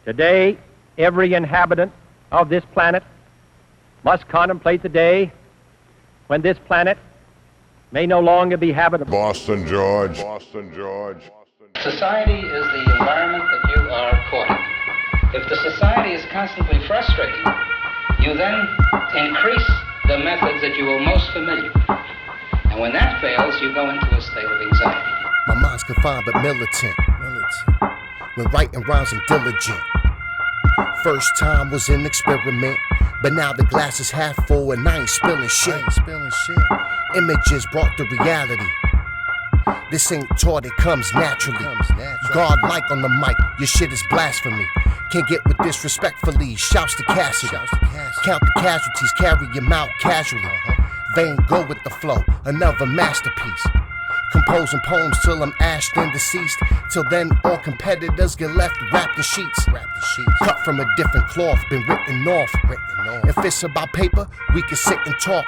Today, every inhabitant of this planet must contemplate the day when this planet may no longer be habitable. Boston, George. Boston, George. Society is the environment that you are courting. If the society is constantly frustrating, you then increase the methods that you are most familiar with. And when that fails, you go into a state of anxiety. My mind's confined but militant. When writing rhymes I'm diligent. First time was an experiment, but now the glass is half full and I ain't spilling shit. Images brought to reality. This ain't taught, it comes naturally. God-like on the mic, your shit is blasphemy. Can't get with disrespectfully, shouts to Cassidy. Count the casualties, carry him out casually. Vain go with the flow, another masterpiece. Composing poems till I'm ashed and deceased. Till then, all competitors get left wrapped in sheets. Cut from a different cloth, been written off. If it's about paper, we can sit and talk.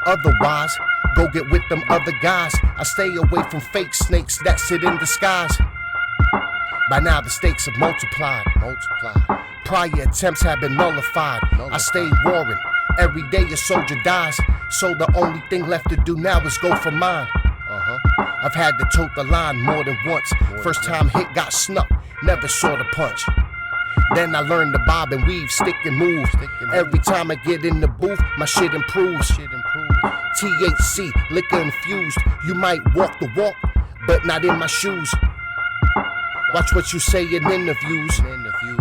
Otherwise, go get with them other guys. I stay away from fake snakes that sit in disguise. By now the stakes have multiplied. Prior attempts have been nullified. I stay warring. Every day a soldier dies. So the only thing left to do now is go for mine. I've had to tote the line more than once. First time hit got snuck, never saw the punch. Then I learned to bob and weave, stick and move. Every time I get in the booth, my shit improves. THC, liquor infused. You might walk the walk, but not in my shoes. Watch what you say in interviews.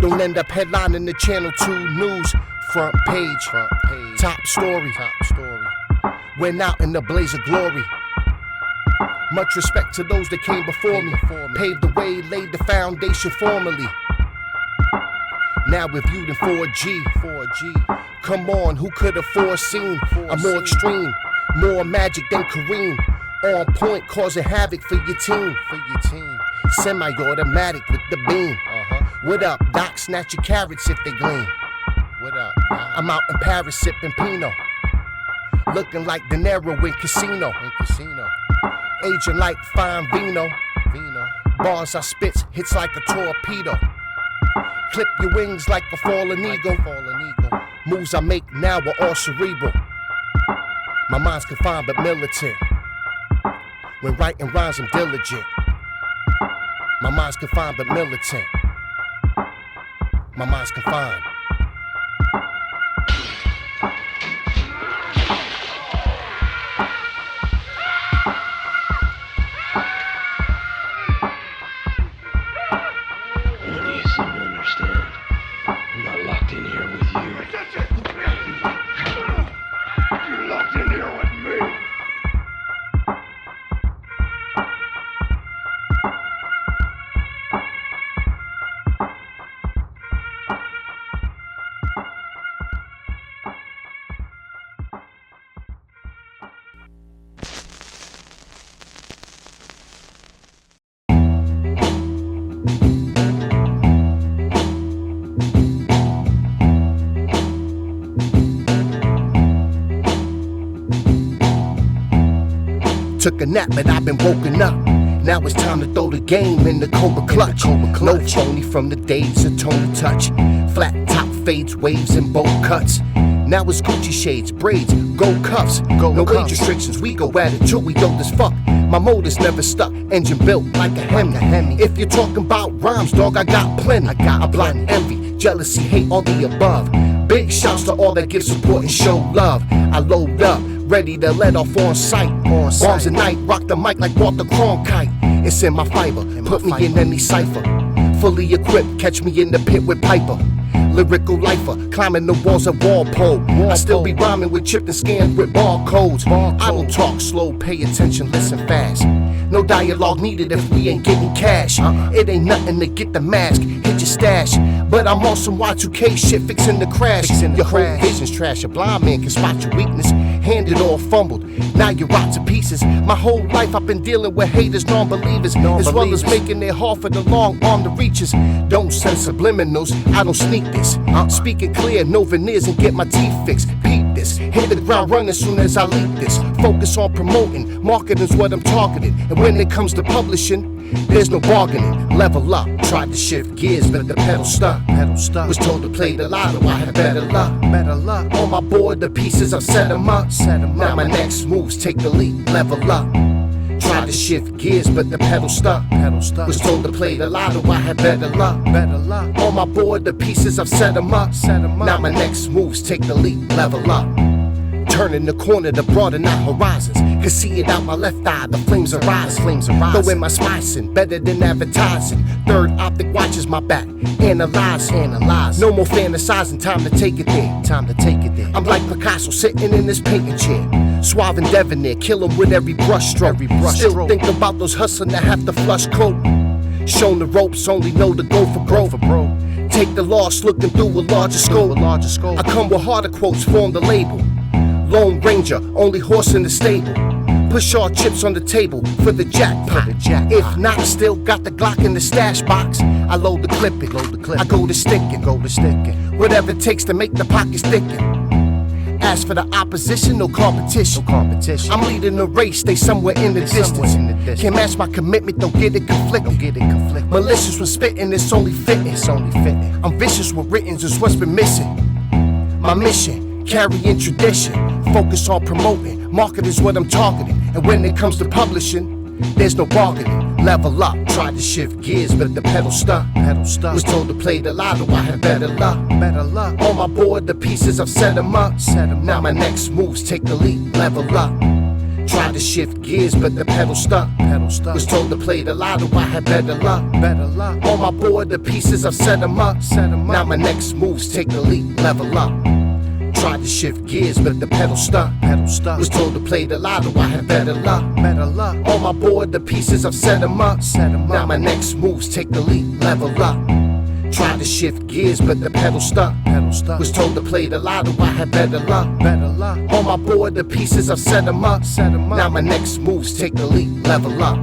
Don't end up headlining the Channel 2 news. Front page, top story. Went out in the blaze of glory. Much respect to those that came before me. Paved the way, laid the foundation formally. Now we're viewed in 4G. Come on, who could have foreseen? I'm more extreme, more magic than Kareem. On point, causing havoc for your team. Semi-automatic with the beam. What up, Doc? Snatch your carrots if they gleam. What up? I'm out in Paris sipping Pinot. Looking like De Niro in Casino. Aging like fine vino. Bars I spits, hits like a torpedo. Clip your wings like a fallen eagle. Moves I make now are all cerebral. My mind's confined but militant. When writing rhymes I'm diligent. My mind's confined but militant. My mind's confined. Took a nap, but I've been woken up. Now it's time to throw the game in the Cobra clutch. No phony from the days of Tony Touch. Flat top fades, waves, and bowl cuts. Now it's Gucci shades, braids, gold cuffs. No age restrictions, we go at it till we dope as fuck. My motor's never stuck, engine built like a Hemi. If you're talking about rhymes, dog, I got plenty. I block envy, jealousy, hate, all the above. Big shouts to all that give support and show love. I load up, ready to let off on sight. Bombs at night, rock the mic like Walter Cronkite. It's in my fiber, put me in any cipher. Fully equipped, catch me in the pit with Piper. Lyrical lifer, climbing the walls of Walpole. I still be rhyming with chipped and scanned with barcodes. I don't talk slow, pay attention, listen fast. No dialogue needed if we ain't getting cash. It ain't nothing to get the mask, hit your stash. But I'm on some Y2K shit, fixing the crash. Your whole vision's trash, a blind man can spot your weakness. Handed or fumbled, now you're rocked to pieces. My whole life I've been dealing with haters, non-believers, as well as making it hard for the long arm to reaches. Don't send subliminals, I don't sneak this. Speaking clear, no veneers and get my teeth fixed. Peep this, hit the ground running soon as I leak this. Focus on promoting, marketing's what I'm targeting. And when it comes to publishing, there's no bargaining. Level up, tried to shift gears, but the pedal stuck. Was told to play the lotto, I had better luck. On my board, the pieces, I've set them up. Now my next moves take the lead, level up. Tried to shift gears, but the pedal stuck. Was told to play the lotto, I had better luck. On my board, the pieces, I've set them up. Now my next moves take the lead, level up. Turning the corner to broaden out horizons. Could see it out my left eye, the flames are rising. Throw in my spicing, better than advertising. Third optic watches my back, analyze. No more fantasizing, time to take it there. I'm like Picasso sitting in this painting chair. Suave and debonair, kill 'em with every brush stroke. Still think about those hustling that have to flush coat. Shown the ropes, only know to go for broke. Take the loss, looking through a larger scope. I come with harder quotes, form the label. Lone Ranger, only horse in the stable. Push all chips on the table for the jackpot. If not, still got the Glock in the stash box. I load the clip it. I go to sticking. Whatever it takes to make the pockets thicken. As for the opposition, no competition. I'm leading the race, they somewhere in the distance. Can't match my commitment, don't get it conflicted. Malicious when spitting, it's only fitting. I'm vicious with writtens, is what's been missing. My mission, carrying tradition. Focus on promoting, market is what I'm targeting. And when it comes to publishing, there's no bargaining. Level up, tried to shift gears, but the pedal stuck. Was told to play the lotto, I had better luck. On my board, the pieces, I've set them up. Now my next moves take the lead, level up. Tried to shift gears, but the pedal stuck. Was told to play the lotto, I had better luck. On my board, the pieces, I've set them up. Now my next moves take the lead, level up. Tried to shift gears, but the pedal stuck. Was told to play the lotto, I had better luck. On my board, the pieces, I've set them up. Now my next moves take the lead, level up. Tried to shift gears, but the pedal stuck. Was told to play the lotto, I had better luck. On my board, the pieces, I've set them up. Now my next moves take the lead, level up.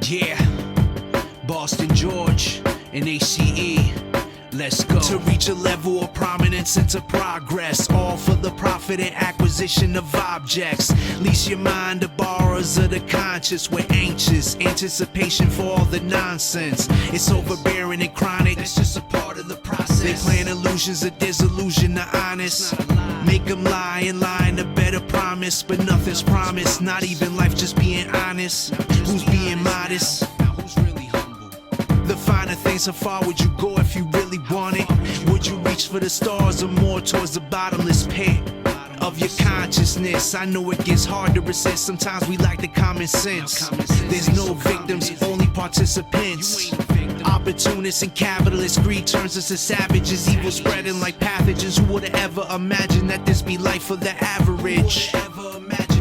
Yeah, Boston George and ACE, let's go. To reach a level of prominence and to progress, all for the profit and acquisition of objects. Lease your mind to borrowers of the conscious. We're anxious, anticipation for all the nonsense. It's overbearing and chronic, it's just a part of the process. They plan illusions of disillusion to honest. Make them lie and lie in a better promise, but nothing's promised, not even life, just being honest. Who's being modest? Who's really humble? The finer things, how far would you go if you really want it? Would you reach for the stars or more towards the bottomless pit of your consciousness? I know it gets hard to resist, sometimes we lack the common sense. There's no victims, only participants. Opportunists and capitalists, greed turns us to savages, evil spreading like pathogens. Who would've ever imagined that this be life for the average?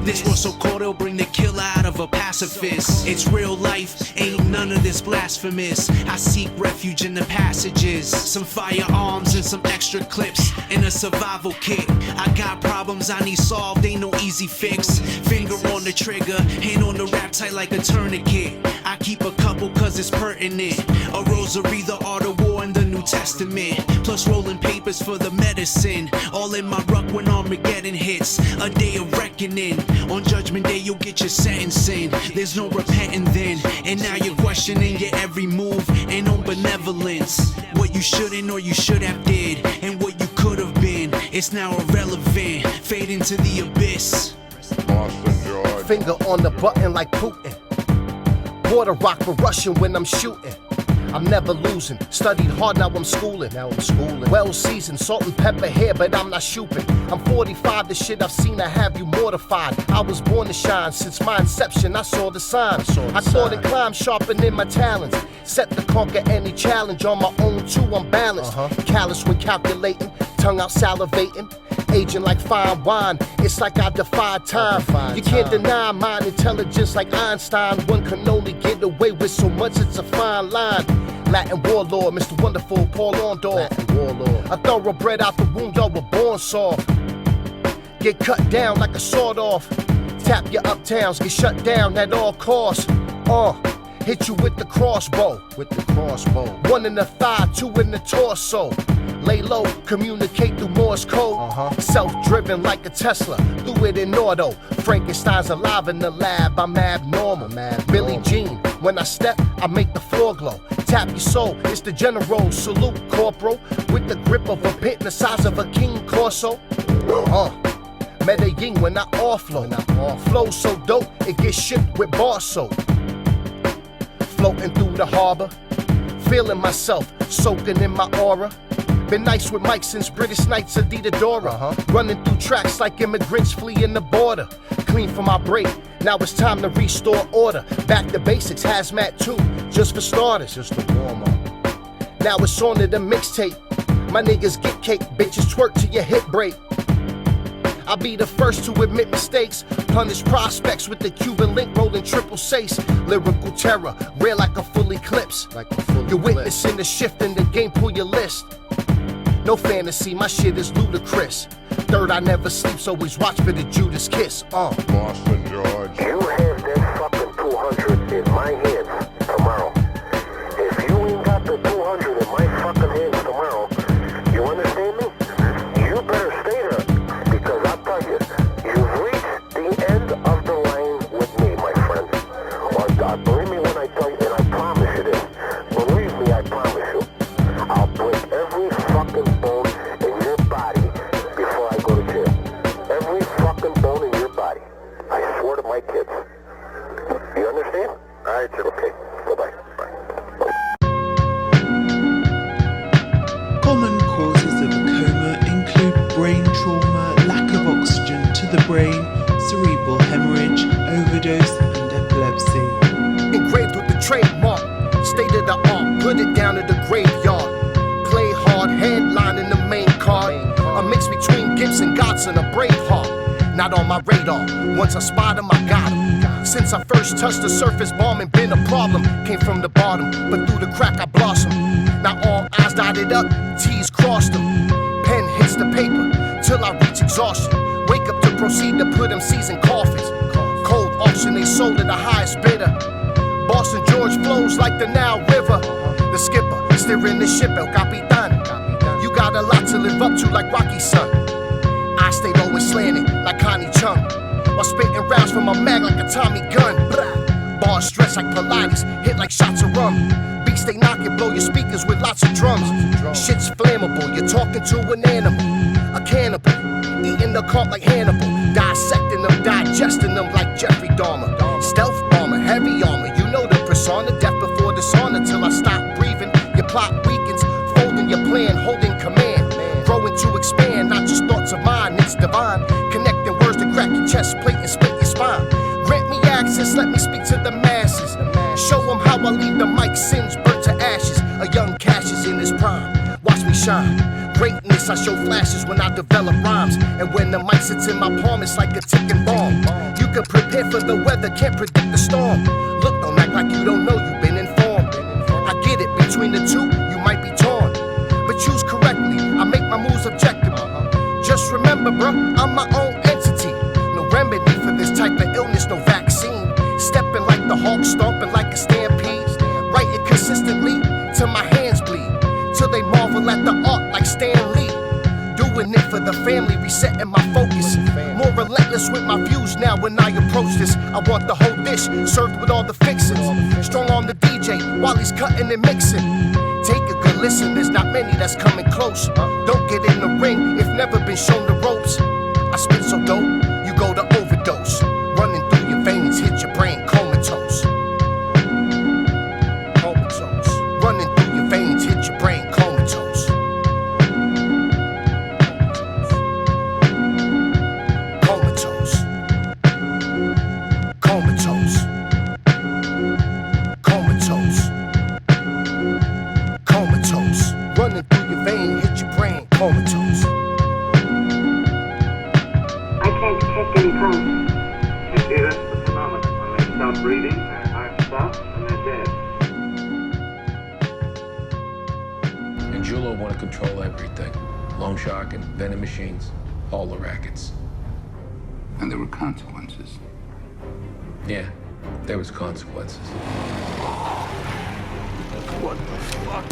This world so cold it'll bring the killer out of a pacifist. It's real life, ain't none of this blasphemous. I seek refuge in the passages, some firearms and some extra clips and a survival kit. I got problems I need solved, ain't no easy fix. Finger on the trigger, hand on the rap tight like a tourniquet. I keep a couple cause it's pertinent. A rosary, the art of war, and the New Testament. Plus rolling papers for the medicine. All in my ruck when Armageddon hits. A day of reckoning. On Judgment Day you'll get your sentencing. There's no repenting then. And now you're questioning your every move. Ain't no benevolence. What you shouldn't or you should have did. And what you could have been. It's now irrelevant. Fade into the abyss. Boston George. Finger on the button like Putin. Water rock for Russian when I'm shooting. I'm never losing. Studied hard, now I'm schooling. Well seasoned, salt and pepper here, but I'm not shooping. I'm 45, the shit I've seen, I have you mortified. I was born to shine, since my inception, I saw the signs. I thought and climbed, sharpening my talents. Set to conquer any challenge on my own too, I'm balanced. Callous when calculating, tongue out salivating, aging like fine wine. It's like I defy time. You can't deny my intelligence like Einstein. One can only get away with so much, it's a fine line. Latin warlord, Mr. Wonderful, Paul Orndorff. A thoroughbred out the womb, y'all were born soft. Get cut down like a sawed off. Tap your uptowns, get shut down at all costs. Hit you with the crossbow. One in the thigh, two in the torso. Lay low, communicate through Morse code. Self-driven like a Tesla, do it in auto. Frankenstein's alive in the lab, I'm abnormal. Billie Jean, when I step, I make the floor glow. Tap your soul, it's the general. Salute, corporal, with the grip of a pit the size of a King Corso. Medellin when I offload. Flow so dope, it gets shipped with bar soap. Floating through the harbor, feeling myself, soaking in my aura. Been nice with Mike since British Knights of Dora. Running through tracks like immigrants fleeing the border. Clean for my break, now it's time to restore order. Back to basics, hazmat too, just for starters. Just a warm up. Now it's on to the mixtape. My niggas get cake, bitches twerk till your hip break. I'll be the first to admit mistakes. Punish prospects with the Cuban link rolling triple sace. Lyrical terror, rare like a full eclipse. You're witnessing the shift in the game, pull your list. No fantasy, my shit is ludicrous. Third, I never sleep, always watch for the Judas kiss. Boston George. You have that fucking 200 in my hands tomorrow. If you ain't got the 200 in my fucking hands tomorrow, you understand me? You better stay there, because I'll tell you, you've reached the end of the line with me, my friend. Or God, believe me when I tell you, and I promise you this. Believe me, I promise you. I'll break every fucking bone in your body before I go to jail. Every fucking bone in your body. I swear to my kids. You understand? All right, okay. Bye-bye. Bye. Common causes of a coma include brain trauma, lack of oxygen to the brain, cerebral hemorrhage, overdose, and epilepsy. Engraved with the trademark, state of the art, put it down in the graveyard. Play hard, headline in the main card. A mix between Gibson, Godson, a Braveheart. Not on my radar, once I spot him, I got him. Since I first touched the surface, bombing been a problem. Came from the bottom, but through the crack I blossomed. Now all I's dotted up, T's crossed them. Pen hits the paper, till I reach exhaustion. Wake up to proceed to put MCs in coffins. Cold auction, they sold at the highest bidder. Boston George flows like the Nile River. The skipper, steering the ship, El Capitan. You got a lot to live up to like Rocky's son. I stay low and slanted like Connie Chung, while spitting rounds from my mag like a Tommy gun. Bars stretch like Pilates, hit like shots of rum. Beats they knock and blow your speakers with lots of drums. Shit's flammable, you're talking to an animal. A cannibal, eating the carp like Hannibal. Dissecting them, digesting them like Jeffrey Dahmer. Stealth bomber, heavy armor, you know the persona. Death before dishonor till I stop breathing. Your plot weakens, folding your plan, holding command. Growing to expand, not just thoughts of mine, it's divine. Connecting words to crack your chest plate and split your spine. Grant me access, let me speak to the masses. Show them how I leave the mic sins burnt to ashes. A young Cassius in his prime, watch me shine. Greatness, I show flashes when I develop rhymes. And when the mic sits in my palm, it's like a ticking bomb. You can prepare for the weather, can't predict the storm. Look, don't act like you don't know, you've been informed. I get it, between the two, you might be torn. But choose correctly, I make my moves objective. Just remember, bruh, I'm my own entity. No remedy for this type of illness, no vaccine. Stepping like the hawk, stomping like a stampede. Write it consistently till my hands bleed. Till they marvel at the art like Stan Lee. Doing it for the family, resetting my focus. More relentless with my views now when I approach this. I want the whole dish served with all the fixings. Strong on the DJ while he's cutting and mixing. Take a good listen, there's not many that's coming close. Don't get in the ring if never been shown the ropes. I spit so dope, you go to overdose. Running through your veins, hit your brain comatose. Comatose. Running through your veins, hit your brain comatose. Comatose. Comatose. Comatose. Comatose. Running through your vein, hit your brain comatose. Julo want to control everything. Loan shark and vending machines, all the rackets. And there were consequences. Yeah, there was consequences. What the fuck?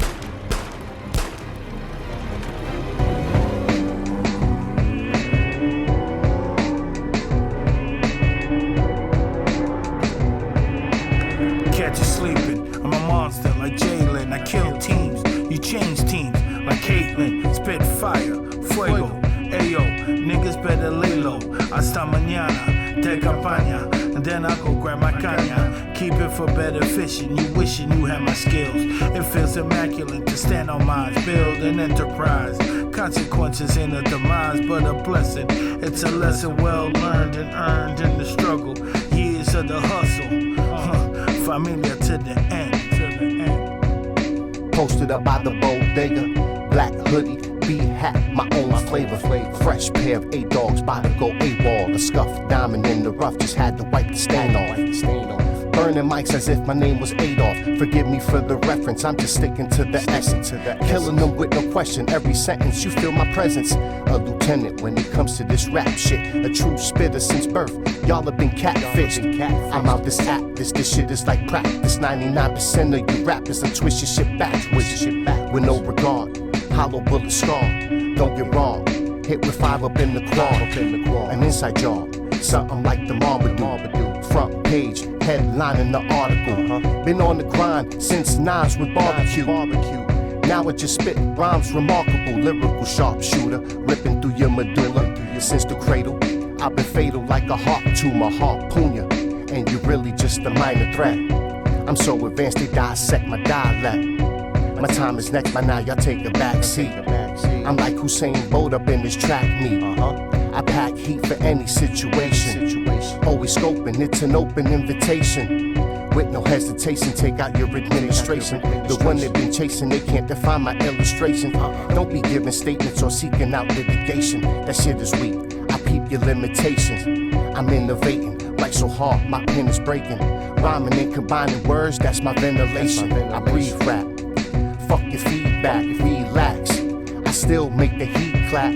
Catch you sleeping, I'm a monster like Jalen. I kill teams, you change teams like Caitlyn. Spit fire, fuego, ayo, niggas better lay low. Hasta mañana, te campaña, and then I go grab my caña. Keep it for better fishing, you wishing you had my skills. It feels immaculate to stand on mines, build an enterprise. Consequences ain't a demise, but a blessing. It's a lesson well learned and earned in the struggle. Years of the hustle. Familia to the end, Posted up by the bodega, black hoodie, B-hat, my own flavor. Fresh pair of A-dogs, by to go AWOL. A scuffed diamond in the rough, just had to wipe the stain off. Burning mics as if my name was Adolf. Forgive me for the reference, I'm just sticking to the essence. Killing them with no question, every sentence you feel my presence. A lieutenant when it comes to this rap shit. A true spitter since birth, y'all have been catfished. I'm out this act, this shit is like practice. 99% of you rappers, I twist your shit backwards. With no regard, hollow bullet scar. Don't get wrong, hit with 5 up in the claw. An inside job, something like the Marmaduke. Front page, headlining the article. Been on the grind since Nas with barbecue. Now I just spit rhymes remarkable. Lyrical sharpshooter, ripping through your medulla. Since the cradle, I've been fatal like a heart tumor. Harpoon ya, and you're really just a minor threat. I'm so advanced they dissect my dialect. My time is next by now, y'all take a back seat. I'm like Hussein Bolt up in this track meet. I pack heat for any situation. Always scoping, it's an open invitation. With no hesitation, take out your administration. The one they've been chasing, they can't define my illustration. Don't be giving statements or seeking out litigation. That shit is weak, I peep your limitations. I'm innovating, write so hard, my pen is breaking. Rhyming and combining words, that's my ventilation. I breathe rap, fuck your feedback, relax. I still make the heat clap.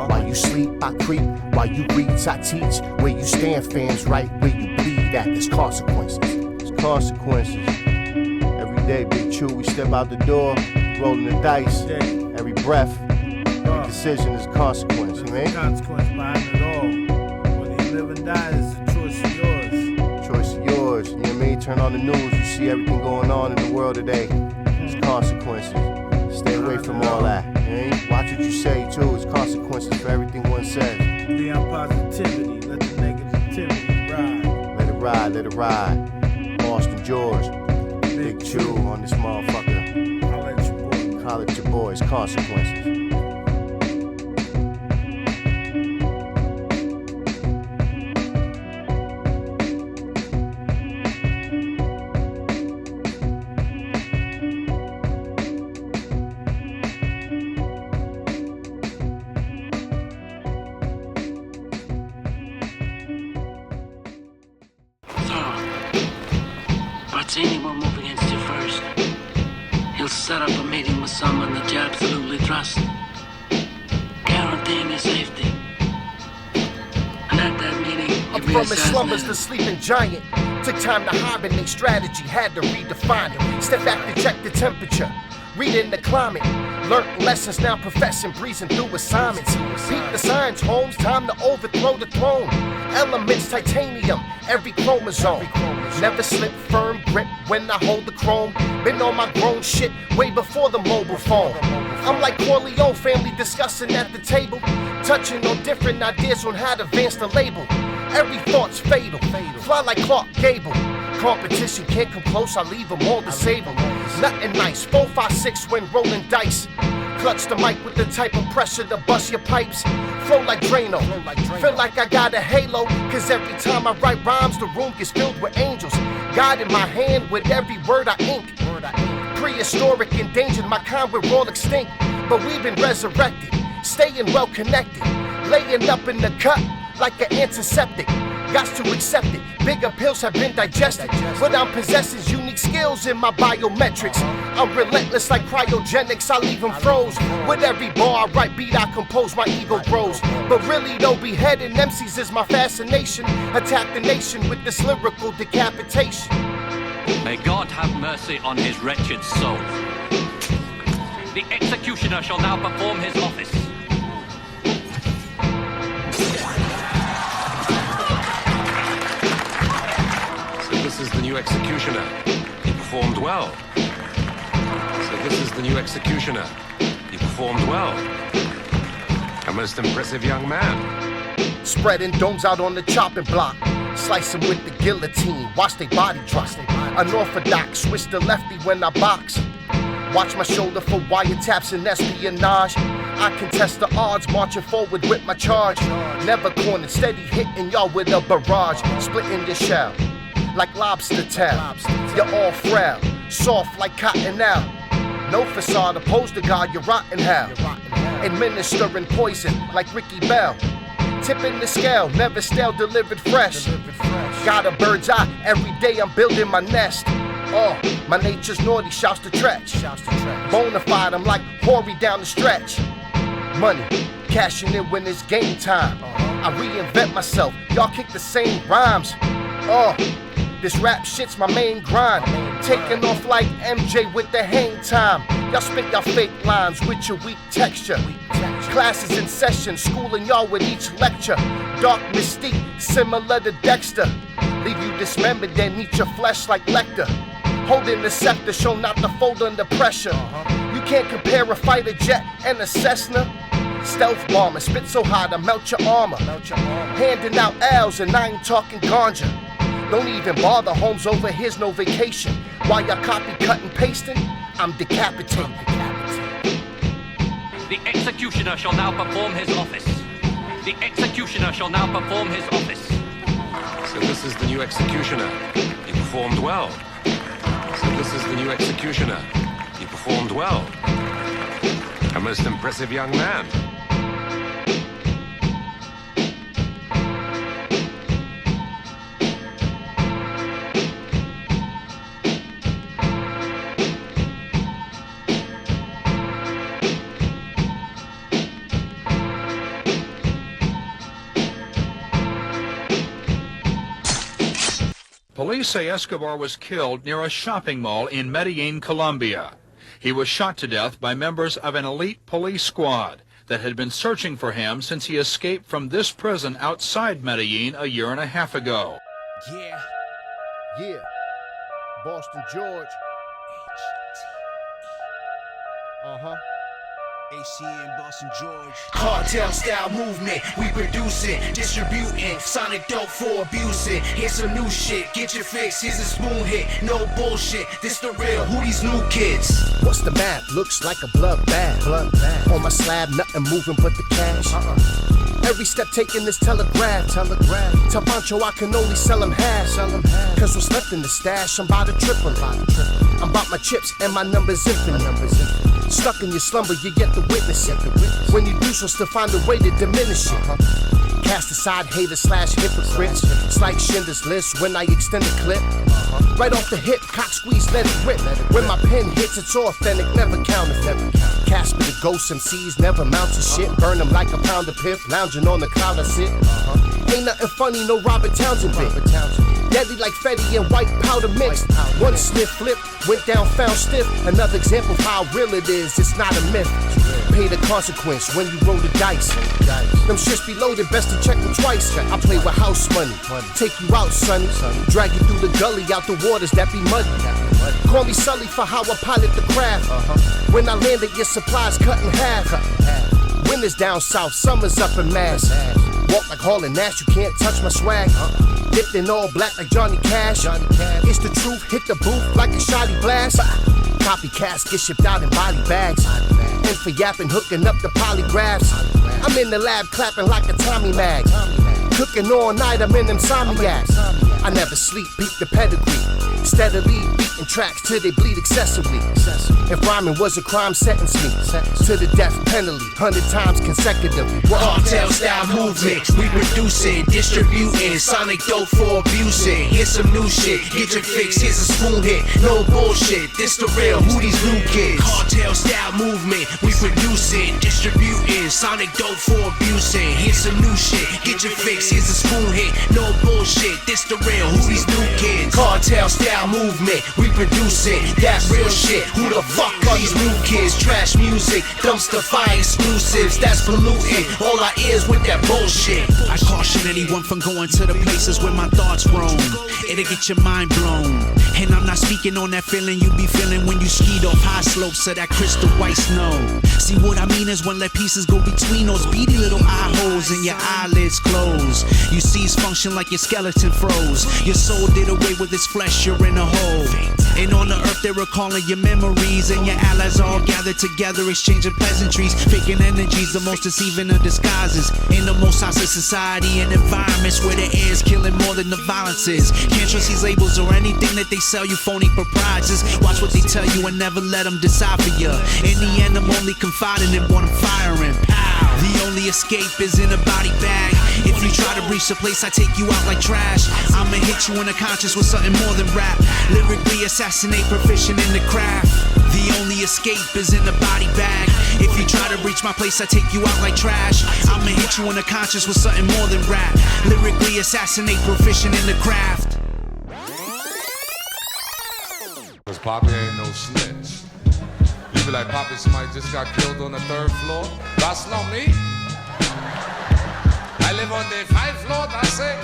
While you sleep, I creep. While you reach, I teach. Where you stand, fans, right where you bleed at. There's consequences. There's consequences. Every day, Big Chew, we step out the door, rolling the dice. Every breath, every decision is consequence. You know what I mean? Consequence behind it all. Whether you live and die is a choice of yours. Choice of yours. You know what I mean? Turn on the news, you see everything going on in the world today. There's consequences. Stay away from all that. You know? Watch what you say too. It's consequences for everything one says. Be on positivity. Let the negativity ride. Let it ride, let it ride. Boston George, Big Chew on this motherfucker. Holla at your boy. Holla at your boys. Consequences. Martini will move against you first. He'll set up a meeting with someone that you absolutely trust, guaranteeing your safety. And at that meeting, Up from his slumbers, the sleeping giant. Took time to hibernate, strategy had to redefine it. Step back to check the temperature, reading the climate. Learned lessons, now professing, breezing through assignments. Peep the signs, Holmes, time to overthrow the throne. Elements, titanium, every chromosome. Never slip, firm grip when I hold the chrome. Been on my grown shit way before the mobile phone. I'm like Corleone family discussing at the table, touching on different ideas on how to advance the label. Every thought's fatal, fly like Clark Gable. Competition can't come close, I leave them all disabled. Nothing nice, 4, 5, 6 when rolling dice. Clutch the mic with the type of pressure to bust your pipes. Flow like Drano, feel like I got a halo. Cause every time I write rhymes, the room gets filled with angels. God in my hand with every word I ink. Prehistoric, endangered, my kind we're all extinct. But we've been resurrected, staying well connected. Laying up in the cut like an antiseptic. got to accept it. Bigger pills have been digested. What I'm possessing's unique skills in my biometrics. I'm relentless like cryogenics, I leave them froze. With every bar I write, beat I compose, my ego grows. But really though, beheading MCs is my fascination. Attack the nation with this lyrical decapitation. May God have mercy on his wretched soul. The executioner shall now perform his office. So this is the new executioner. He performed well. So this is the new executioner. He performed well. A most impressive young man. Spreading domes out on the chopping block. Slice them with the guillotine, watch they body drop. Unorthodox, switch the lefty when I box. Watch my shoulder for wiretaps and espionage. I contest the odds, marching forward with my charge. Never cornered, steady hitting y'all with a barrage. Splitting your shell, like lobster tail. You're all frail, soft like cotton now. No facade, opposed to God, you're rotten hell. Administering poison like Ricky Bell. Tipping the scale, never stale, delivered fresh. Got a bird's eye, every day I'm building my nest. Oh, my nature's naughty, shouts to Tretch. Bonafide, I'm like Horry down the stretch. Money, cashing in when it's game time. I reinvent myself, y'all kick the same rhymes. Oh, this rap shit's my main grind. Taking off like MJ with the hang time. Y'all spit y'all fake lines with your weak texture. Classes in session, schooling y'all with each lecture. Dark mystique, similar to Dexter. Leave you dismembered, then eat your flesh like Lecter. Holding the scepter, show not to fold under pressure. You can't compare a fighter jet and a Cessna. Stealth bomber, spit so high to melt your armor. Handing out L's and I ain't talking ganja. Don't even bother, Holmes, over here's no vacation. While y'all copy, cut, and pasting, I'm decapitating. The executioner shall now perform his office. The executioner shall now perform his office. So this is the new executioner. He performed well. So this is the new executioner. He performed well. A most impressive young man. Police say Escobar was killed near a shopping mall in Medellin, Colombia. He was shot to death by members of an elite police squad that had been searching for him since he escaped from this prison outside Medellin a year and a half ago. Yeah. Boston George. ACN Boston George. Cartel style movement, we producing, distributing, sonic dope for abusing. Here's some new shit, get your fix, here's a spoon hit, no bullshit, this the real, who these new kids? What's the map? Looks like a bloodbath. On my slab, nothing moving but the cash. Every step taken is telegraph. Tell Pancho I can only sell him half. Cause what's left in the stash, I'm about to triple. I'm about my chips and my numbers infinite. Stuck in your slumber, you get to witness it. When you do so, still find a way to diminish it. Cast aside haters / hypocrites. It's like Schindler's List when I extend the clip. Right off the hip, cock squeeze, let it rip. When my pen hits, it's authentic, never counterfeit. Casper the ghost MCs never mount to shit. Burn them like a pound of piff, lounging on the cloud I sit. Ain't nothing funny, no Robert Townsend bit. Deadly like Fetty and white powder mixed. One sniff flip, went down, found stiff. Another example of how real it is, it's not a myth. Pay the consequence when you roll the dice. Them shits be loaded, best to check them twice. I play with house money, take you out, sonny. Drag you through the gully, out the waters that be muddy. Call me Sully for how I pilot the craft. When I landed, your supplies cut in half. Winters down south, summers up in Mass. Walk like Hall and Nash, you can't touch my swag. Dipped in all black like Johnny Cash. It's the truth, hit the booth like a shoddy blast. Copycats get shipped out in body bags. And for yapping, hooking up the polygraphs. I'm in the lab clapping like a Tommy Mag. Cooking all night, I'm in them insomniacs. I never sleep, beat the pedigree. Steadily beating tracks till they bleed excessively. If rhyming was a crime, sentence me to the death penalty, 100 times consecutively. Cartel style movement, we producing, distributing, sonic dope for abusing. Here's some new shit, get your fix, here's a spoon hit. No bullshit, this the real, who these new kids? Cartel style movement, we producing, distributing, sonic dope for abusing. Here's some new shit, get your fix, here's a spoon hit. No bullshit, this the real, who these new kids? Cartel style movement, we producing, that real shit. Who the fuck are these new kids? Trash music, dumpster fire exclusives, that's polluting all our ears with that bullshit. I caution anyone from going to the places where my thoughts roam. It'll get your mind blown. And I'm not speaking on that feeling you be feeling when you skied off high slopes of that crystal white snow. See what I mean is when let pieces go between those beady little eye holes and your eyelids close. You cease function like your skeleton froze. Your soul did away with its flesh, you're in a hole. And on the earth they're recalling your memories, and your allies all gathered together exchanging pleasantries, faking energies, the most deceiving of disguises. In the most hostile society and environments where the air is killing more than the violence is. Can't trust these labels or anything that they sell you, phony proprietors. Watch what they tell you and never let them decide for you. In the end I'm only confiding in what I'm firing. Pow! The only escape is in a body bag. If you try to breach the place, I take you out like trash. I'ma hit you in the conscience with something more than rap. Lyrically assassinate, proficient in the craft. The only escape is in the body bag. If you try to breach my place, I take you out like trash. I'ma hit you in the conscience with something more than rap. Lyrically assassinate, proficient in the craft. Cause Poppy ain't no snitch. You be like, Poppy, somebody just got killed on the 3rd floor? That's not me. I live on the 5th floor, that's it.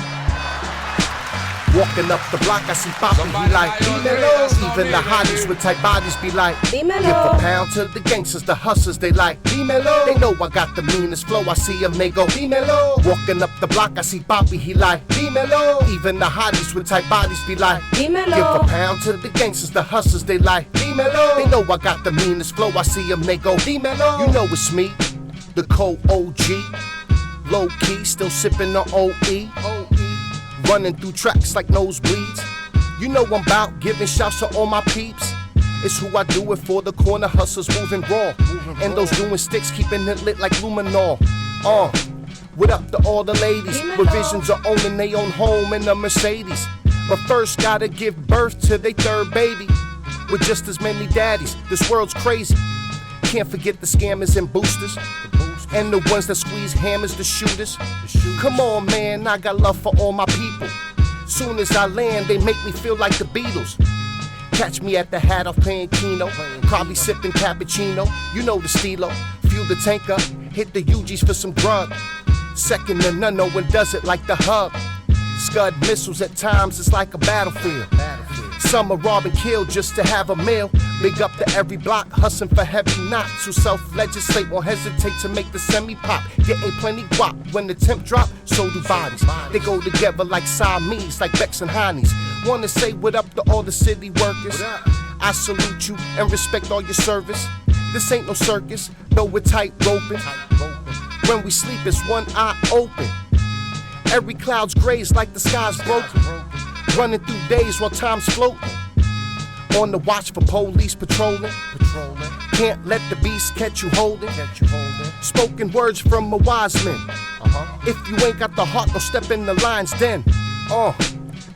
Walking up the block, I see Poppy, he like, Dímelo. Even the hotties with tight bodies be like, Dímelo. Give a pound to the gangsters, the hustlers, they like, Dímelo. They know I got the meanest flow, I see them, they go, Dímelo. Walking up the block, I see Poppy, he like, Dímelo. Even the hotties with tight bodies be like, Dímelo. Give a pound to the gangsters, the hustlers, they like, Dímelo. They know I got the meanest flow, I see them, they go, Dímelo. You know it's me, the cold OG, low key, still sipping the OE. Running through tracks like nosebleeds. You know I'm about giving shouts to all my peeps. It's who I do it for, the corner hustlers moving raw. And those doing sticks keeping it lit like luminol. What up to all the ladies? Revisions are owning their own home in a Mercedes. But first gotta give birth to their 3rd baby. With just as many daddies, this world's crazy. Can't forget the scammers and boosters. And the ones that squeeze hammers, the shooters. Come on, man, I got love for all my people. Soon as I land, they make me feel like the Beatles. Catch me at the Hat off playing Keno, probably sipping cappuccino. You know the stilo. Fuel the tank up, hit the UGs for some grub. Second to none, no one does it like the hub. Scud missiles at times, it's like a battlefield. Some are rob and kill just to have a meal. Big up to every block, hustling for heavy knots. Who self-legislate, won't hesitate to make the semi-pop. Getting plenty guap, when the temp drop, so do bodies. They go together like Siamese, like Bex and Honeys. Wanna say what up to all the city workers? I salute you and respect all your service. This ain't no circus, though we're tight roping. When we sleep, it's one eye open. Every cloud's grazed like the sky's broken. Running through days while time's floating. On the watch for police patrolling. Can't let the beast catch you holding. Spoken words from a wise man. If you ain't got the heart, don't step in the lion's den.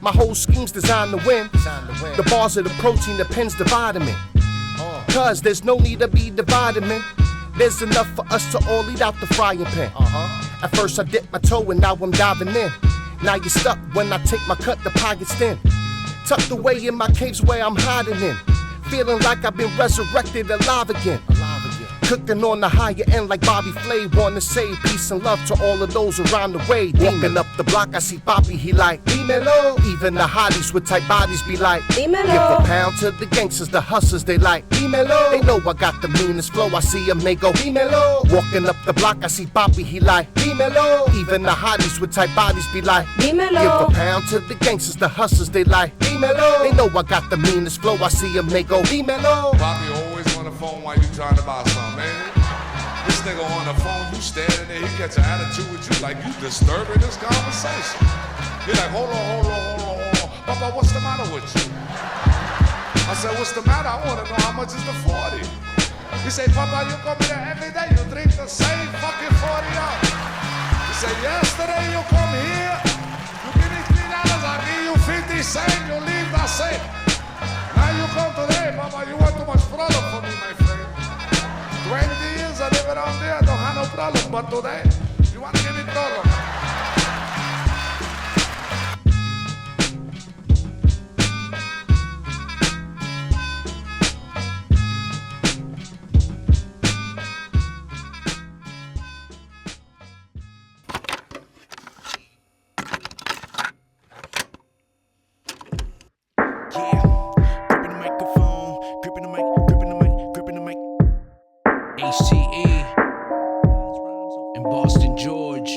My whole scheme's designed to win. The bars are the protein, the pen's the vitamin. Cause there's no need to be divided, man. There's enough for us to all eat out the frying pan. At first I dipped my toe and now I'm diving in. Now you're stuck when I take my cut, the pocket's thin. Tucked away in my caves where I'm hiding in. Feeling like I've been resurrected alive again. Cooking on the higher end like Bobby Flay. Wanna say peace and love to all of those around the way. Walking up the block, I see Poppy, he like, Dímelo. Even the hotties with tight bodies be like, Dímelo. Give a pound to the gangsters, the hustlers, they like, Dímelo. They know I got the meanest flow, I see them, they go, Dímelo. Walking up the block, I see Poppy, he like, Dímelo. Even the hotties with tight bodies be like, Dímelo. Give a pound to the gangsters, the hustlers, they like, Dímelo. They know I got the meanest flow, I see them, they go, Dímelo. Poppy always on the phone while you trying to buy something, man. This nigga on the phone, you standing there, he catch an attitude with you like you disturbing this conversation. You're like, hold on. Papa, what's the matter with you? I said, what's the matter? I want to know how much is the 40. He said, Papa, you come here every day, you drink the same fucking 40 out. He said, yesterday you come here, you give me $3, I give you 50 cents, you leave the same. Now you come today, Papa, you want too much problem for me, my friend. 20 years I live around there, I don't have no problem, but today, you want to give me problem. HTE and Boston George.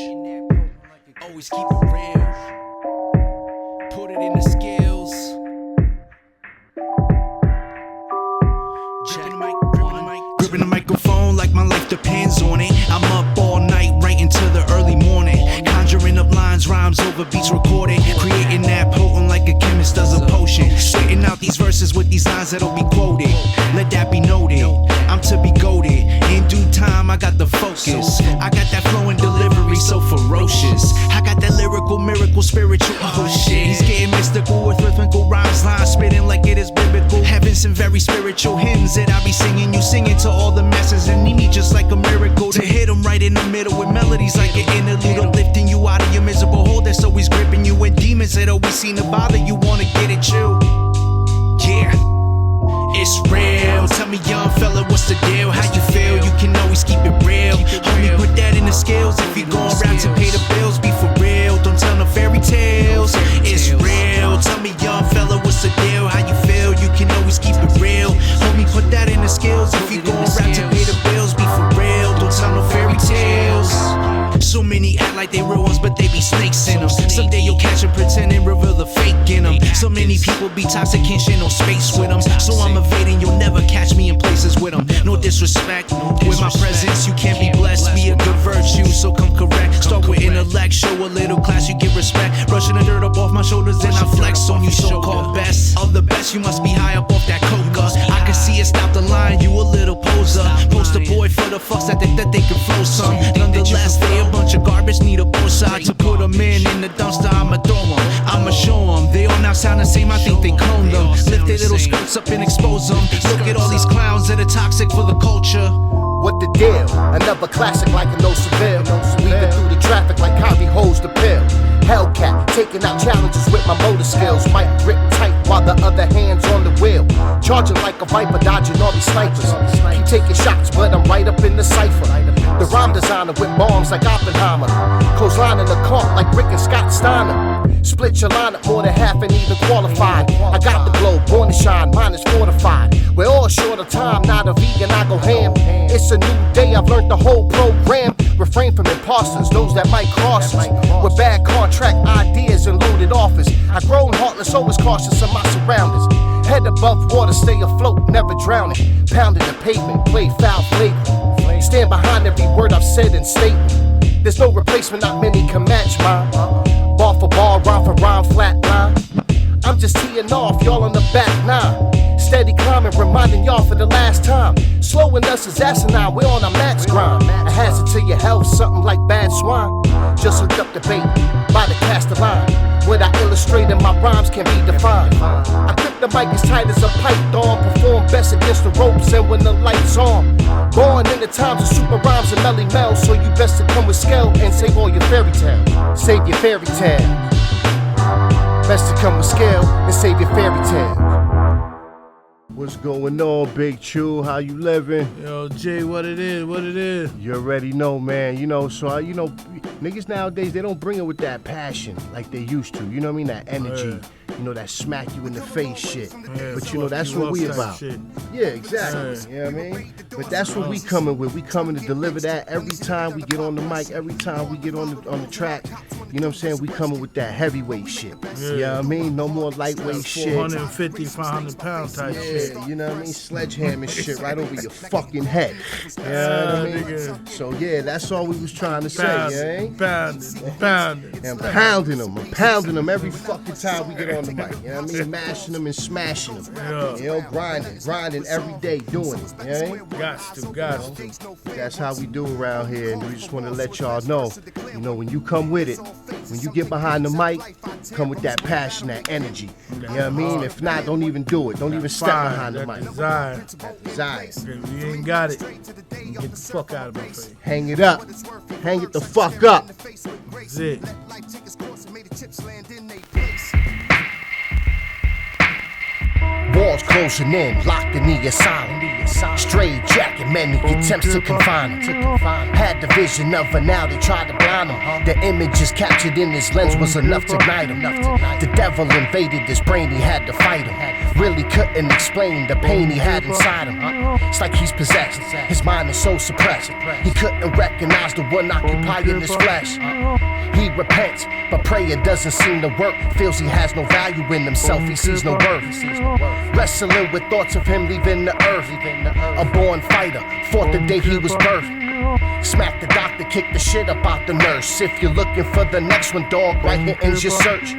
Always keep it real. Put it in the scales. Gripping the microphone like my life depends on it. I'm up all night, right into the early morning. Conjuring up lines, rhymes over beats recorded. Creating that potent like a chemist does a potion. Spitting out these verses with these lines that'll be quoted. Let that be noted. I'm to be goated. In due time, I got the focus. I got that flow and delivery so ferocious. I got that lyrical, miracle, spiritual. Oh shit, he's getting mystical with rhythmical rhymes, lines spitting like it is biblical. Having some very spiritual hymns that I be singing. You singing to all the masses and need me just like a miracle. To hit them right in the middle with melodies like an interlude. Uplifting you out of your miserable hole that's always gripping you. And demons that always seem to bother you wanna get at you. Yeah. It's real. Tell me, young fella, what's the deal? How you feel? You can always keep it real. Homie, put that in the scales. If you gon' rap to pay the bills, be for real. Don't tell no fairy tales. It's real. Tell me, young fella, what's the deal? How you feel? You can always keep it real. Homie, put that in the scales. If you gon' rap to pay the bills, be for real. Don't tell no fairy tales. So many act like they real ones, but they be snakes in them. Someday you'll catch them pretending, reveal the fake in them. So many people be toxic, can't share no space with them. So I'm evading, you'll never catch me in places with them. No disrespect, with my presence you can't be blessed. Be a good virtue, so come correct. Start with intellect, show a little class, you get respect. Brushing the dirt up off my shoulders, then I flex on you, so-called best. Of the best, you must be high up off that coca. I can see it, stop the line, you a little poser. Poster boy for the fucks that think that they can flow some. Nonetheless, they a bunch of garbage, need a both side to put them in the dumpster. I'ma throw them, I'ma show them. They all now sound the same, I think they cloned them. Lift their little skirts up and expose them. Look at all these clowns that are toxic for the culture. What the deal? Another classic like a no Seville. Weaving through the traffic like Kyrie holds the pill. Hellcat, taking out challenges with my motor skills. Mic grip tight while the other hand's on the wheel. Charging like a viper, dodging all these snipers. Keep taking shots, but I'm right up in the cipher. The rhyme designer with bombs like Oppenheimer. Clotheslining the clock like Rick and Scott Steiner. Split your lineup, more than half ain't even qualified. I got the glow, born to shine, mine is fortified. We're all short of time, not a vegan, I go ham. It's a new day, I've learned the whole program. Refrain from imposters, those that might cross us. With bad contract ideas and loaded offers. I've grown heartless, always cautious of my surroundings. Head above water, stay afloat, never drowning. Pounding the pavement, play foul flagrant. Stand behind every word I've said and statement. There's no replacement, not many can match mine. Bar for bar, rhyme for rhyme, flat line. I'm just teeing off, y'all on the back nine. Steady climbing, reminding y'all for the last time. Slowing us is asinine, we're on our max grind. A hazard to your health, something like bad swine. Just hooked up the bait, by the cast of line. What I illustrate in my rhymes can be defined. I grip the mic as tight as a python. Perform best against the ropes and when the lights on. Born in the times of super rhymes and Melly Mel. So you best to come with skill and save all your fairy tales. Save your fairy tales. Best to come with skill and save your fairy tales. What's going on, Big Chew? How you living? Yo, Jay, what it is? You already know, man. You know, so niggas nowadays, they don't bring it with that passion like they used to. You know what I mean? That energy, you know, that smack you in the face shit. But you know, that's what we about. Shit. Yeah, exactly. You know what I mean? But that's what we coming with. We coming to deliver that every time we get on the mic, every time we get on the track. You know what I'm saying? We coming with that heavyweight shit. Yeah. You know what I mean? No more lightweight shit. 450, 500 pound type shit. You know what I mean? Sledgehammer shit right over your fucking head. You know what I mean? Nigga. So yeah, that's all we was trying to say, Pounding, pounding. And pounding them. I'm pounding them every fucking time we get on the mic. You know what I mean? Mashing them and smashing them. Yeah. You know, grinding every day, doing it. You know what I mean? Got to. That's how we do around here, and we just want to let y'all know, you know, when you come with it, when you get behind the mic, come with that passion, that energy. You know what I mean? If not, don't even do it. Don't even step behind the mic. That desire. If you ain't got it, you get the fuck out of my face. Hang it up. Hang it the fuck up. That's it. Walls closing in, locked in the asylum. Straight jacket, many attempts to confine him. Had the vision of an now they tried to blind him. The images captured in his lens was enough to ignite him. The devil invaded his brain, he had to fight him. Really couldn't explain the pain he had inside him. It's like he's possessed, his mind is so suppressed. He couldn't recognize the one occupying his flesh. He repents, but prayer doesn't seem to work. Feels he has no value in himself, he sees no worth. Wrestling with thoughts of him leaving the earth. A born fighter, fought the day he was birthed. Smacked the doctor, kicked the shit up out the nurse. If you're looking for the next one, dog, right here ends your search.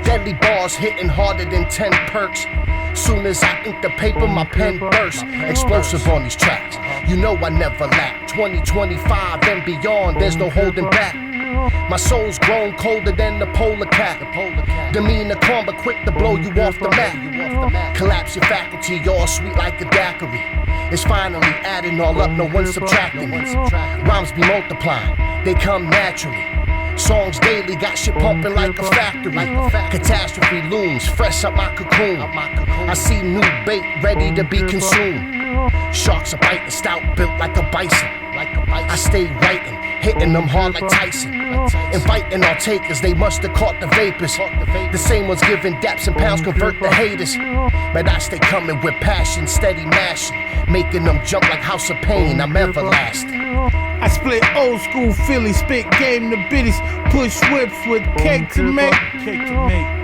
Deadly bars hitting harder than 10 perks. Soon as I ink the paper, my pen bursts. Explosive on these tracks, you know I never lack. 2025 and beyond, there's no holding back. My soul's grown colder than the polar cap. Demeanor calm but quick to blow you off the map. Collapse your faculty, all sweet like a daiquiri. It's finally adding all up, no one subtracting. Rhymes be multiplying, they come naturally. Songs daily, got shit pumping like a factory. Catastrophe looms, fresh up my cocoon. I see new bait ready to be consumed. Sharks are biting stout, built like a bison. I stay writing, hitting them hard like Tyson. Inviting all takers, they must have caught the vapors. The same ones giving daps and pounds convert the haters. But I stay coming with passion, steady mashing, making them jump like House of Pain. I'm everlasting. I split old school Philly, spit game to biddies, push whips with cake to make.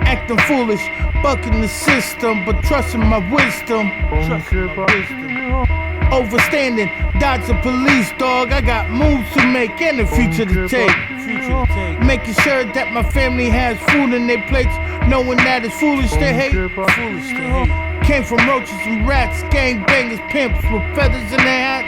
Acting foolish, bucking the system, but trusting my wisdom. Overstanding, dodge the police, dog. I got moves to make and a future to take. Making sure that my family has food in their plates, knowing that it's foolish to hate. Came from roaches and rats, gang bangers, pimps with feathers in their hats.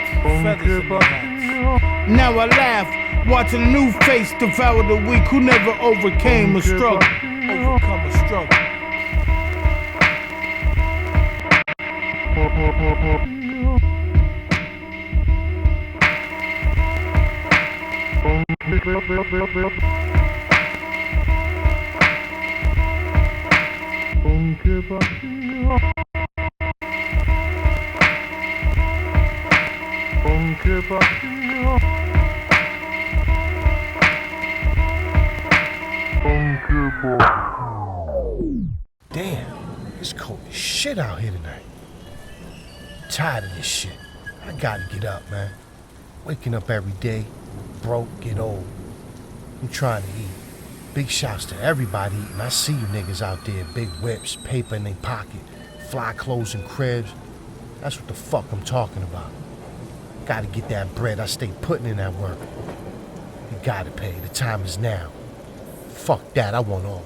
Now I laugh, watching a new face devour the weak who never overcame a struggle. Overcome a struggle. Damn, it's cold as shit out here tonight. I'm tired of this shit. I gotta get up, man. Waking up every day, broke, get old. I'm trying to eat. Big shouts to everybody eating. I see you niggas out there, big whips, paper in their pocket, fly clothes and cribs. That's what the fuck I'm talking about. Gotta get that bread. I stay putting in that work. You gotta pay. The time is now. Fuck that, I want all.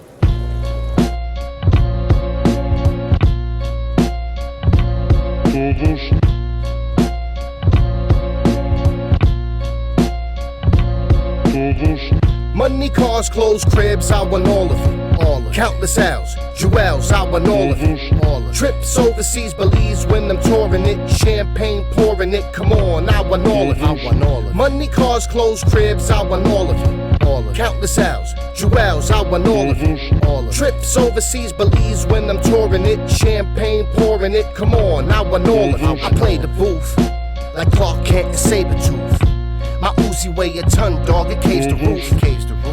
Money, cars, clothes, cribs, I want all of it. Countless L's, jewels, I want all of it. Trips overseas, Belize when I'm touring it. Champagne pouring it, come on, I want all of it. Money, cars, clothes, cribs, I want all of it. Countless L's, jewels, I want all of it. Trips overseas, Belize when I'm touring it. Champagne pouring it, come on, I want all of it. I play the booth like Clark Kent and Sabretooth. My Uzi weigh a ton, dog, it caves the roof.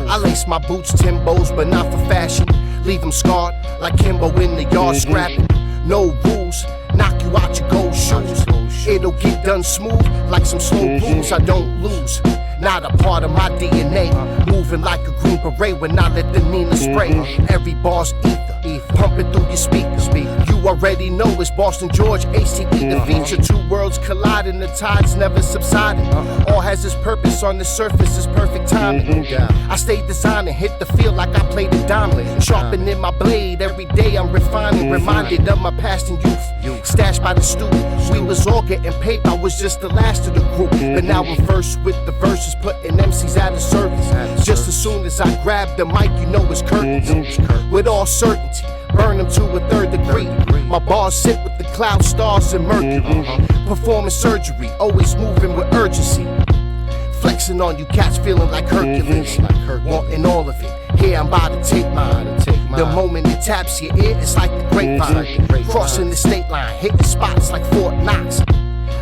I lace my boots, Timbos, but not for fashion. Leave them scarred like Kimbo in the yard scrapping. No rules, knock you out your gold shoes. It'll get done smooth like some slow blues. I don't lose. not a part of my DNA. Moving like a green beret when I let the Nina spray. Every bar's ether, pumping through your speakers. You already know it's Boston George, ACE, the feature. Two worlds colliding, the tides never subsiding. All has its purpose on the surface, it's perfect timing. I stay designing, hit the field like I played the diamond. Sharpening my blade, every day I'm refining. Reminded of my past and youth, stashed by the stoop. We was all getting paid, I was just the last of the group. But now I'm first with the verses, putting MCs out of service. Just as soon as I grab the mic, you know it's curtains. With all certainty, burn them to a third degree. My bars sit with the clouds, stars, and Mercury. Performing surgery, always moving with urgency. Flexing on you cats, feeling like Hercules. Wanting all of it, here I'm about to take mine. The moment it taps your ear, it's like the grapevine. Crossing the state line, hitting spots like Fort Knox.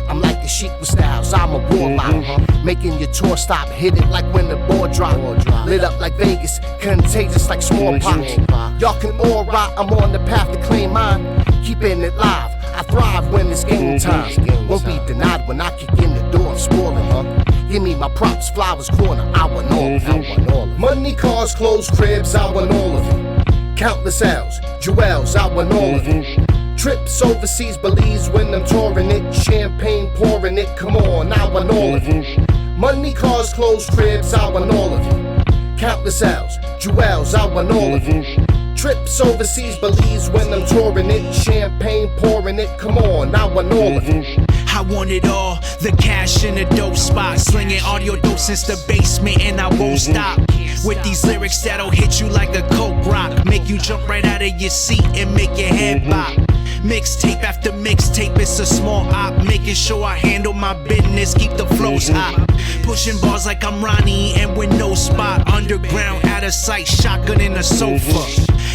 I'm like a Sheik with styles, I'm a warlock. Making your tour stop, hit it like when the ball drop. Lit up like Vegas, contagious like smallpox. Y'all can all rock, I'm on the path to claim mine. Keeping it live, I thrive when it's game time. Won't be denied when I kick in the door, I'm spoiling. Give me my props, flowers, corner, I want all of it. Money, cars, clothes, cribs, I want all of it. Countless L's, jewels, I want all of it. Trips overseas, Belize when I'm touring it. Champagne pouring it, come on, I want all of it. Money, cars, clothes, cribs, I want all of it. Countless L's, jewels, I want all of it. Trips overseas, Belize when I'm touring it. Champagne pouring it, come on, I want all of it. I want it all, the cash in the dope spot. Slinging audio dope since the basement and I won't stop. With these lyrics that'll hit you like a coke rock. Make you jump right out of your seat and make your head bop. Mixtape after mixtape, it's a small op. Making sure I handle my business, keep the flows hot. Pushing bars like I'm Ronnie and with no spot. Underground, out of sight, shotgun in a sofa.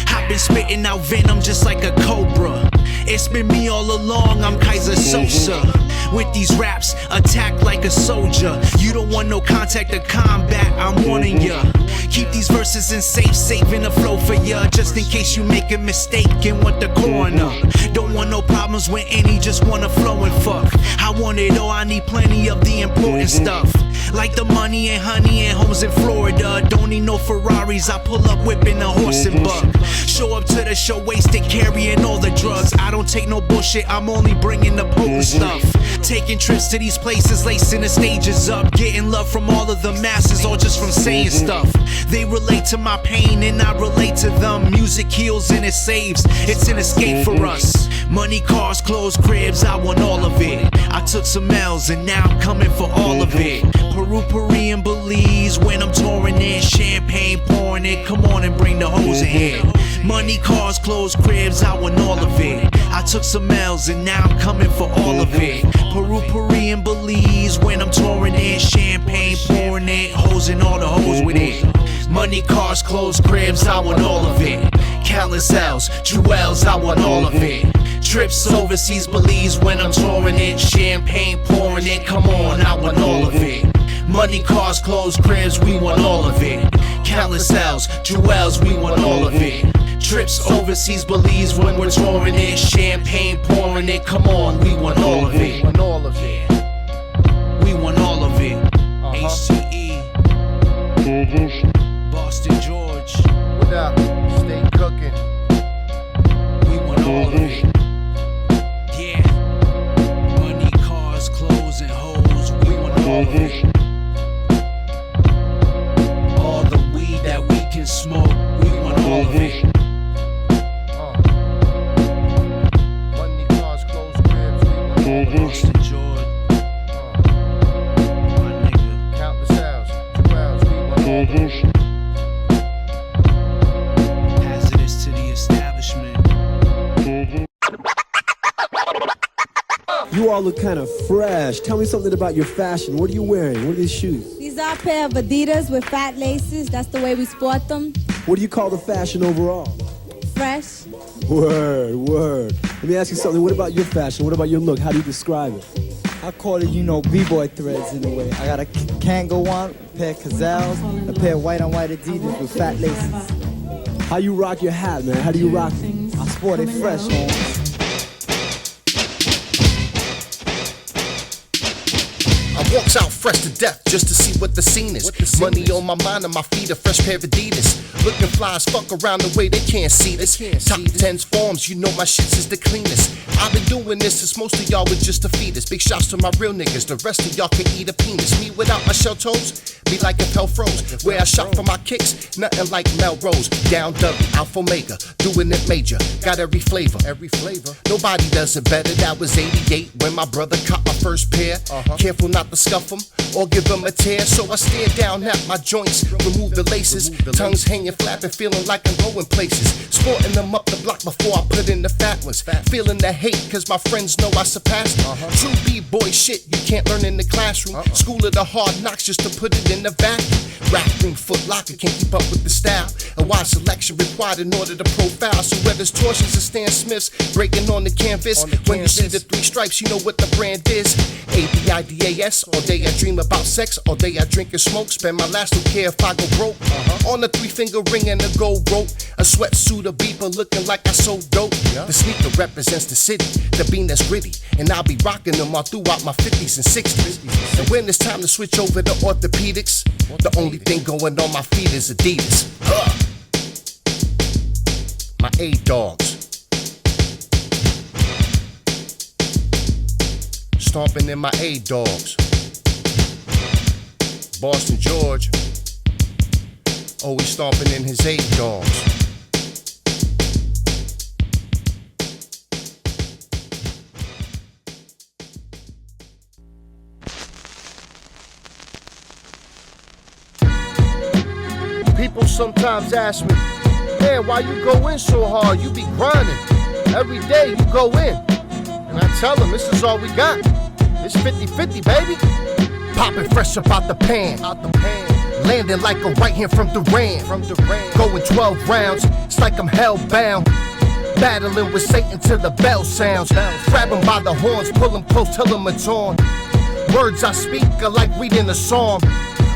I've been spitting out venom just like a cobra. It's been me all along, I'm Kaiser Sosa. With these raps, attack like a soldier. You don't want no contact or combat, I'm warning ya. Keep these verses in safe, saving the flow for ya. Just in case you make a mistake and want the corner. Don't want no problems with any, just wanna flow and fuck. I want it all, I need plenty of the important stuff. Like the money and honey and homes in Florida. Don't need no Ferraris, I pull up whipping a horse and buck. Show up to the show wasted, carrying all the drugs. I don't take no bullshit, I'm only bringing the potent stuff. Taking trips to these places, lacing the stages up. Getting love from all of the masses, all just from saying stuff. They relate to my pain and I relate to them. Music heals and it saves, it's an escape for us. Money, cars, clothes, cribs, I want all of it. I took some L's and now I'm coming for all of it. Peru, and Belize when I'm touring it. Champagne pouring it, come on and bring the hose in here. Money, cars, clothes, cribs, I want all of it. I took some L's and now I'm coming for all of it. Peru, and Belize when I'm touring it. Champagne pouring it, hosing all the hoes with it. Money, cars, clothes, cribs, I want all of it. Countless L's, jewels, I want all of it. Trips overseas, Belize when I'm touring it. Champagne pouring it, come on, I want all of it. Money, cars, clothes, cribs, we want all of it. Countless L's, jewels, we want all of it. Trips overseas, Belize when we're touring it. Champagne pouring it, come on, we want all of it. We want all of it. We want all of it. HTE, Boston George. What up? Stay cooking. We want all of it. Yeah. Money, cars, clothes, and hoes. We want all of it. All the weed that we can smoke. We want all of it. Money, cars, clothes, cribs, we want all of it. Boston George. My nigga. Countless L's, jewels, we want all of it. Hazardous to the establishment. You all look kind of fresh. Tell me something about your fashion. What are you wearing? What are these shoes? These are a pair of Adidas with fat laces. That's the way we sport them. What do you call the fashion overall? Fresh. Word, word. Let me ask you something. What about your fashion? What about your look? How do you describe it? I call it, b-boy threads in a way. I got a Kango on, a pair of Cazals, a pair of white on white Adidas with fat laces. How you rock your hat, man? How do you rock it? I sport it fresh, man. I'm Walks out fresh to death just to see what the scene is. Money on my mind and my feet, a fresh pair of Adidas. Looking fly as fuck around the way they can't see this. Top 10's forms, you know my shits is the cleanest. I've been doing this since most of y'all was just a fetus. Big shouts to my real niggas, the rest of y'all can eat a penis. Me without my shell toes, be like if hell froze. Where I shot for my kicks, nothing like Melrose. Down W, Alpha Omega, doing it major. Got every flavor. Nobody does it better. That was 88 when my brother caught my first pair. Careful not to scuff them or give them a tear. So I stare down at my joints, remove the laces. Tongues hanging flapping, feeling like I'm going places. Sporting them up the block before I put in the fat ones. Feeling the hate cause my friends know I surpassed them. True B-boy shit you can't learn in the classroom. School of the hard knocks just to put it in the vacuum. Rap room, Foot Locker, can't keep up with the style. A wide selection required in order to profile. So whether it's torches or Stan Smiths breaking on the canvas, when you see the 3 stripes, you know what the brand is. ABIDAS, all day I dream about sex, all day I drink and smoke. Spend my last, don't care if I go broke. On a 3-finger ring and a gold rope, a sweatsuit, a beeper, looking like I sold dope. The sneaker represents the city, the bean that's gritty, and I'll be rocking them all throughout my 50s and 60s. And when it's time to switch over to orthopedics, the only thing going on my feet is Adidas. My A-Dogs. Stomping in my A-Dogs. Boston George, always stomping in his A-Dogs. People sometimes ask me, man, why you go in so hard? You be grinding. Every day you go in. And I tell them, this is all we got. It's 50-50, baby. Popping fresh up out the pan. Landing like a right hand from Duran. Going 12 rounds, it's like I'm hellbound. Battling with Satan till the bell sounds. Grab him by the horns, pull him close till him it's on. Words I speak are like reading a psalm.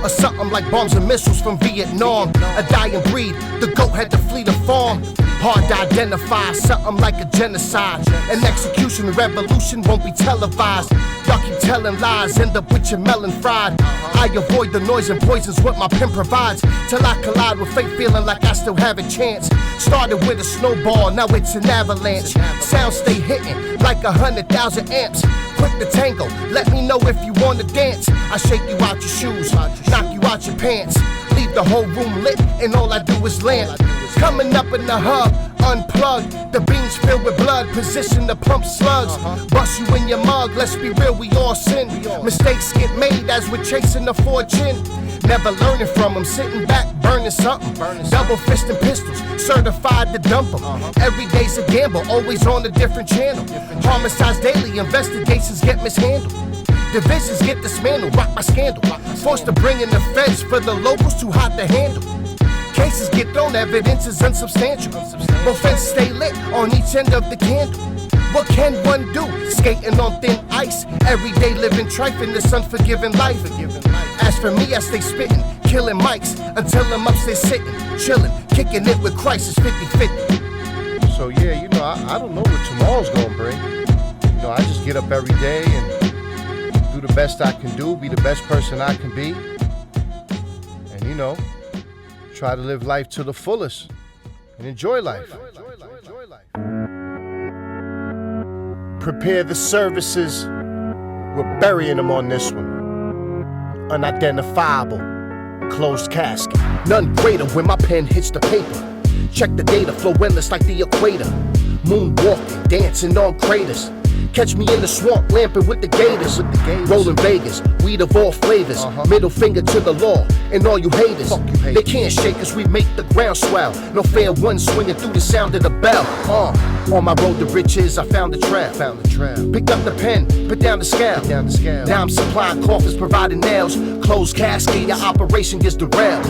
Or something like bombs and missiles from Vietnam. A dying breed, the goat had to flee the farm. Hard to identify, something like a genocide. An execution, a revolution won't be televised. Y'all keep telling lies, end up with your melon fried. I avoid the noise and poisons what my pen provides. Till I collide with fate, feeling like I still have a chance. Started with a snowball, now it's an avalanche. Sounds stay hitting like 100,000 amps. Quick to tango, let me know if you wanna dance. I shake you out your shoes, knock you out your pants. Leave the whole room lit and all I do is lamp. Coming up in the hub, unplugged. The beans filled with blood, position to pump slugs. Bust you in your mug, let's be real, we all sin. Mistakes get made as we're chasing the fortune. Never learning from them, sitting back, burning something. Double fisting pistols, certified to dump them. Every day's a gamble, always on a different channel. Homicides daily, investigations get mishandled. Divisions get dismantled, rock my scandal. Forced to bring in the feds for the locals, too hot to handle. Cases get thrown, evidence is unsubstantial. Both ends stay lit on each end of the candle. What can one do? Skating on thin ice. Every day living trife in this unforgiving life. As for me, I stay spitting, killing mics until I'm upstairs sitting, chilling, kicking it with Christ. It's 50-50. So yeah, you know, I don't know what tomorrow's gonna bring. You know, I just get up every day and do the best I can do, be the best person I can be, and you know, try to live life to the fullest and enjoy life. Prepare the services. We're burying them on this one. Unidentifiable, closed casket. None greater when my pen hits the paper. Check the data, flow endless like the equator. Moonwalking, dancing on craters. Catch me in the swamp, lamping with the gators. Rolling Vegas, weed of all flavors. Middle finger to the law and all you haters. They can't shake us, we make the ground swell. No fair one swinging through the sound of the bell. On my road to riches, I found the trail. Picked up the pen, put down the scale. Now I'm supplying coffins, providing nails. Closed casket, your operation gets derailed.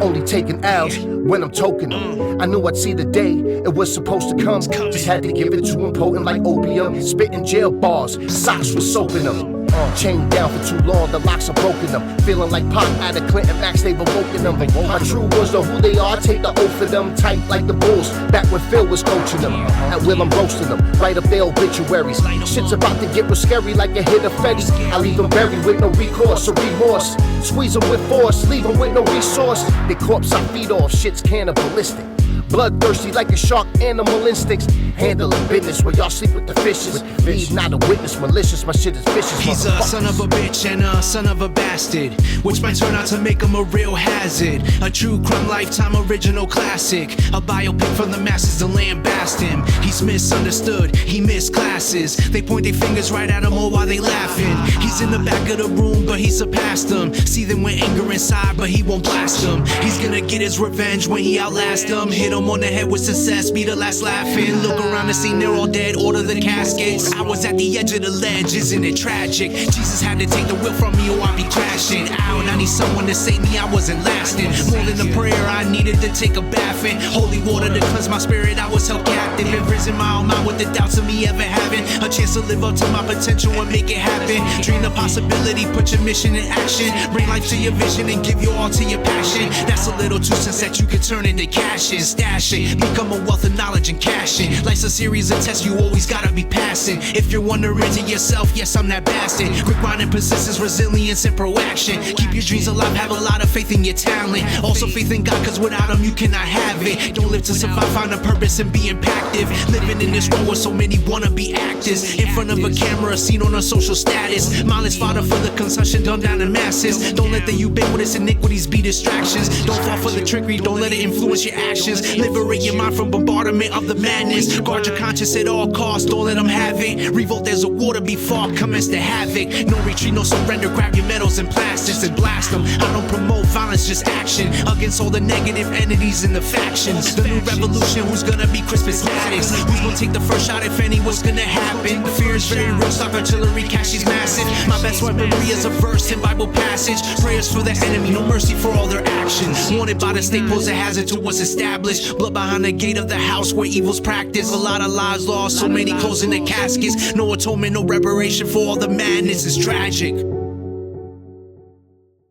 Only taking L's when I'm token them. I knew I'd see the day it was supposed to come. Just had to give it to him, potent like opium. Spitting jail bars, socks with soap in them. Chained down for too long, the locks are broken them. Feeling like Pop out of Clinton Max, they've awoken them. My true boys know who they are, take the oath for them. Tight like the Bulls, back when Phil was coaching them. At will I'm roasting them, right up their obituaries. Shit's about to get real scary like a hit of Fetty. I leave them buried with no recourse or remorse. Squeeze them with force, leave them with no resource. The corpse I feed off, shit's cannibalistic. Bloodthirsty like a shark, animal instincts. Handling business where y'all sleep with the fishes. Leave not a witness, malicious, my shit is vicious. He's a son of a bitch and a son of a bastard, which might turn out to make him a real hazard. A true crime lifetime original classic, a biopic from the masses to lambast him. He's misunderstood, he missed classes. They point their fingers right at him all while they laughing. He's in the back of the room but he surpassed them. See them with anger inside but he won't blast them. He's gonna get his revenge when he outlasts them. Hit him on the head with success, be the last laughing. Look around the scene, they're all dead, order the caskets. I was at the edge of the ledge, isn't it tragic? Jesus had to take the wheel from me or I'd be crashing out. I need someone to save me, I wasn't lasting. More than a prayer, I needed to take a bath in holy water to cleanse my spirit. I was held captive, imprisoned my own mind with the doubts of me ever having a chance to live up to my potential and make it happen. Dream the possibility, put your mission in action. Bring life to your vision and give your all to your passion. That's a little 2 cents that you can turn into cash in. Stash it, become a wealth of knowledge and cash in. Life's a series of tests, you always gotta be passing. If you're wondering to yourself, yes, I'm that bastard. Quick mind and persistence, resilience and proaction. Keep your dreams alive, have a lot of faith in your talent. Also faith in God, cause without him you cannot have it. Don't live to survive, find a purpose and be impactful. Living in this world where so many wanna be actors. In front of a camera, seen on a social status. Mindless fodder for the consumption done down to masses. Don't let the ubiquitous iniquities be distractions. Don't fall for the trickery, don't let it influence your actions. Liberate your mind from bombardment of the madness. Guard your conscience at all costs, don't let them have it. Revolt as a war to be fought, commence the havoc. No retreat, no surrender, grab your medals and plastics and blast them. I don't promote violence, just action against all the negative entities and the factions. The new revolution, who's gonna be Crispus Attucks? Who's gonna take the first shot if any, what's gonna happen? Fear is very real, stock artillery, cash is massive. My best weaponry is a verse in Bible passage. Prayers for the enemy, no mercy for all their actions. Wanted by the state, pose a hazard to what's established. Blood behind the gate of the house where evil's practiced. A lot of lives lost, so many closing the caskets. No atonement, no reparation for all the madness, is tragic.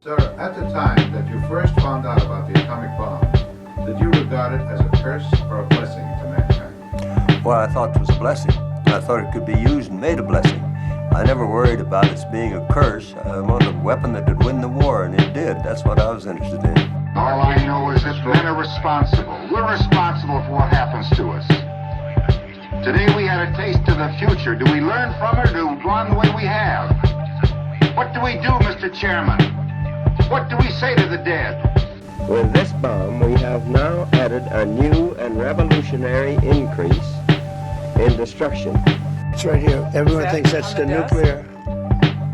Sir, at the time that you first found out about the atomic bomb, did you regard it as a curse or a blessing to mankind? Well, I thought it was a blessing. I thought it could be used and made a blessing. I never worried about its being a curse. I wanted a weapon that would win the war, and it did. That's what I was interested in. All I know is that men are responsible. We're responsible for what happens to us. Today we had a taste of the future. Do we learn from it or do we go on the way we have? What do we do, Mr. Chairman? What do we say to the dead? With this bomb, we have now added a new and revolutionary increase in destruction. It's right here. Everyone thinks that's the nuclear.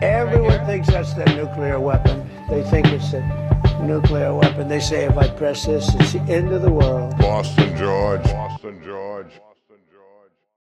Everyone thinks that's the nuclear weapon. They think it's a nuclear weapon. They say if I press this, it's the end of the world. Boston, George. Boston, George.